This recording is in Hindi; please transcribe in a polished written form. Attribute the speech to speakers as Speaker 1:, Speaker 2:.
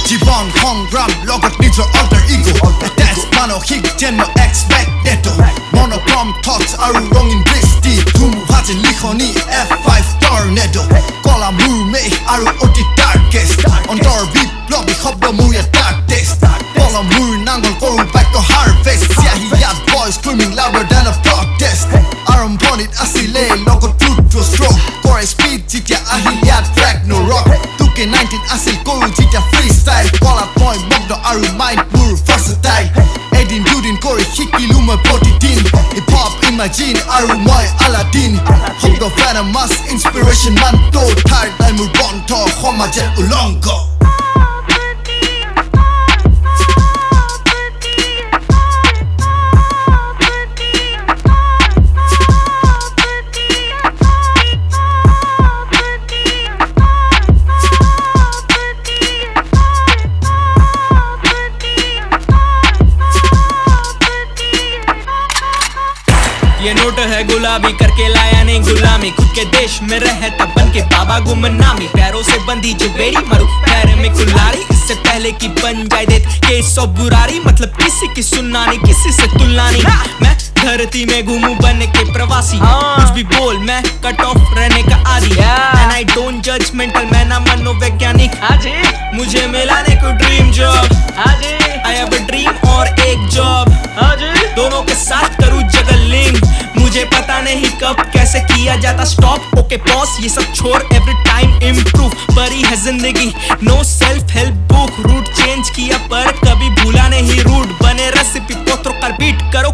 Speaker 1: জীবন সংগ্রাম লগত নিজৰ alter ego attach মানসিক জন্ম expected monochrome thoughts আৰু ৰঙীন দৃষ্টি ধুমুহা যেন লিখনি F5 tornado কলা মোৰ মেঘ আৰু অতি darkest অন্তৰ বিপ্লৱী শব্দ মোৰ dark taste কলম মোৰ নাঙল কৰো back to harvest চিয়াহিয়াত boys screaming louder than a protest আৰম্ভণিত আছিলে লগত Rudro Stroke কৰে speed যেতিয়া আহিল ইয়াত track no rock 19 আছিল কৰো যেতিয়া freestyle কলাত মই মগ্ন আৰু mind মোৰ versatile এদিন দুদিন কৰি শিকিলো মই প্ৰতিদিন hip hop imagine আৰু মই আলাদিন শব্দ venomous inspiration মান তো ঠাৰ নাই মোৰ বন্ধ সমাজৰ উলংঘ
Speaker 2: ये नोट है गुलाबी करके लाया नहीं गुलामी खुद के देश में रहता बन के बाबा गुमनामी पैरों से बंधी जो बेड़ी मरू पैर में कुल्हाड़ी इससे पहले की बन जाए देत केस ऑफ बुरारी मतलब किसी की सुनना नहीं किसी से तुलना नहीं मैं धरती में घूमू बन के प्रवासी कुछ भी बोल मैं कट ऑफ रहने का आदी एंड आई डोंट जजमेंटल मैं ना मनोवैज्ञानिक मुझे मिला ने कोई dream job I have a dream और एक जॉब दोनों के साथ करूँ जगलिंग मुझे पता नहीं कब कैसे किया जाता स्टॉप ओके पॉज ये सब छोड़ एवरी टाइम इम्प्रूव बड़ी है जिंदगी no self help book route change किया पर कभी भूला नहीं रूट बने रेसिपी पोत्रोकार बीट करो